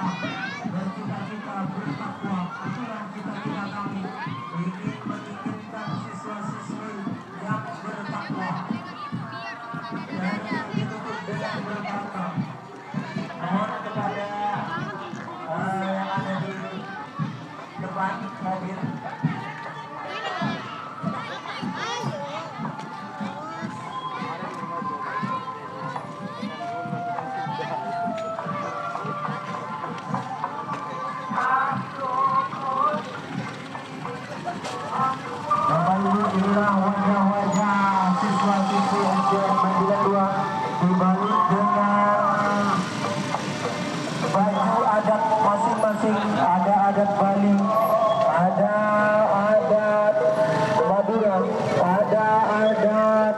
bercita-cita bertakwa, itulah cita-cita kami, ingin menginginkan siswa-siswi yang bertakwa dan ditutup dengan berbakti. Mohon kepada yang ada di depan mobil. Bapak Ibu, inilah wajah-wajah siswa-siswi SDN 92 dibalut dengan baju adat masing-masing. Ada adat Bali, ada adat Madura, ada adat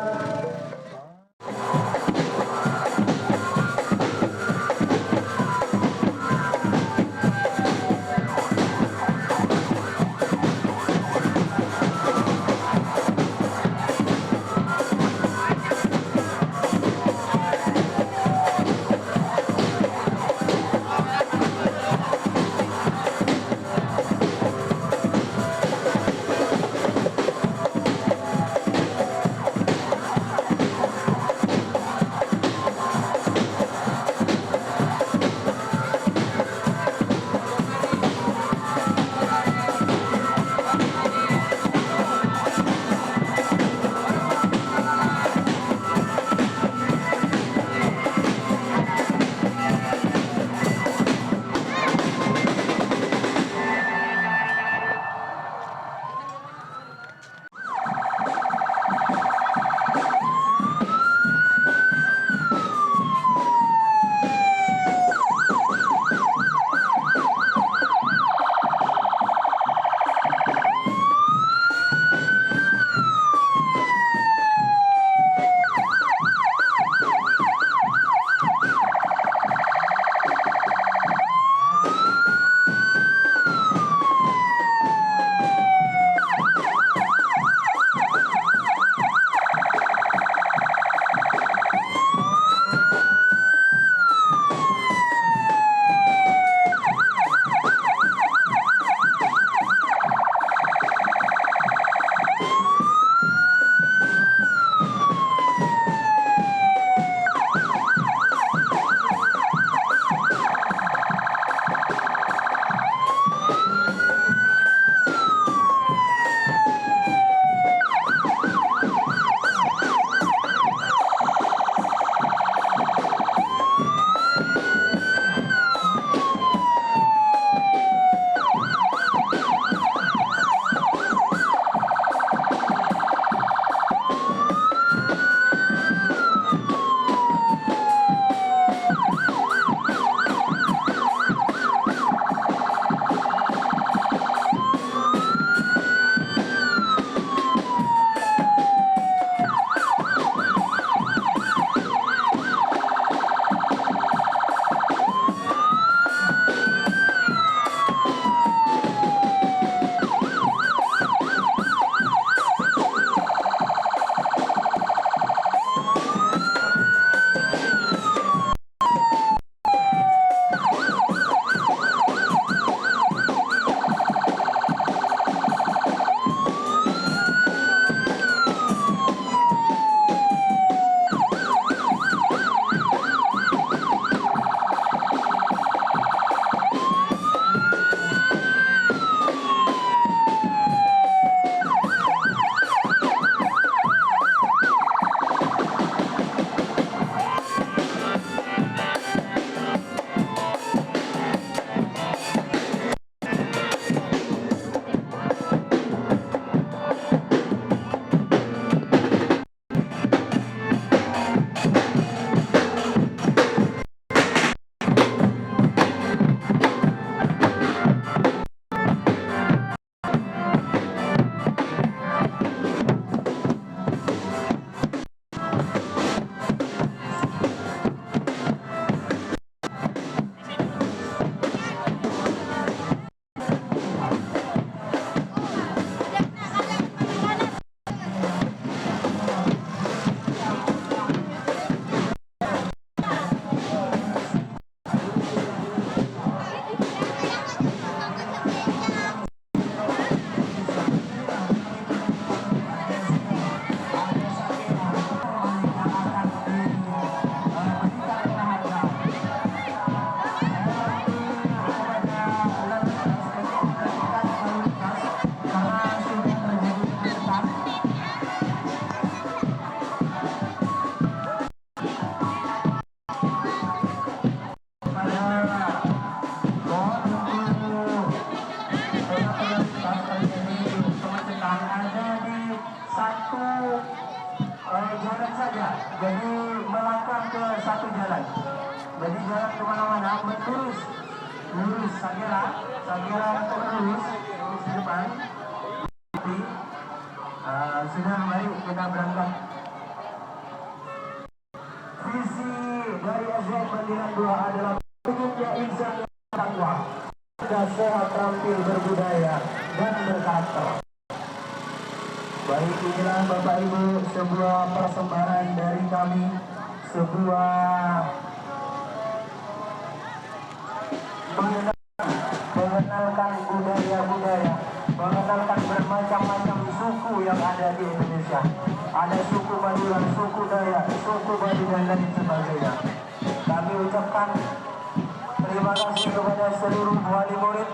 jadi melangkah ke satu jalan. Jadi jalan kemana-mana lurus, lurus Sagira untuk lurus di depan. Sudah, mari kita berangkat. Visi dari SDN Mandiran 2 adalah wujudnya insan takwa, sudah sehat, terampil, berbudaya dan berkarakter. Baik, inilah Bapak Ibu sebuah persembahan dari kami, sebuah mengenalkan budaya-budaya, mengenalkan bermacam-macam suku yang ada di Indonesia. Ada suku Madura, suku Dayak, suku Bali dan lain sebagainya. Kami ucapkan terima kasih kepada seluruh wali murid,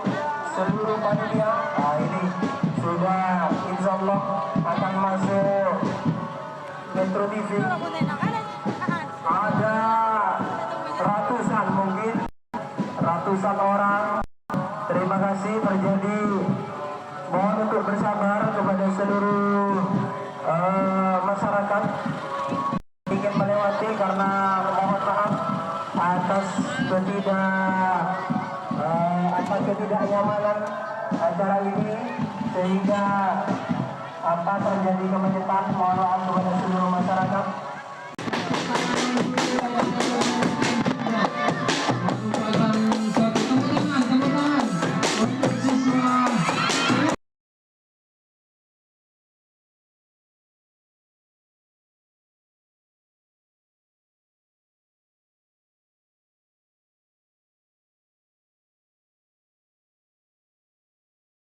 seluruh panitia. Ini sudah insya Allah akan masuk Metro TV. Ada ratusan, mungkin ratusan orang. Terima kasih terjadi. Mohon untuk bersabar kepada seluruh masyarakat ingin melewati, karena mohon maaf atas ketidaknyamanan acara ini sehingga terjadi kemacetan. Mohon maaf kepada seluruh masyarakat.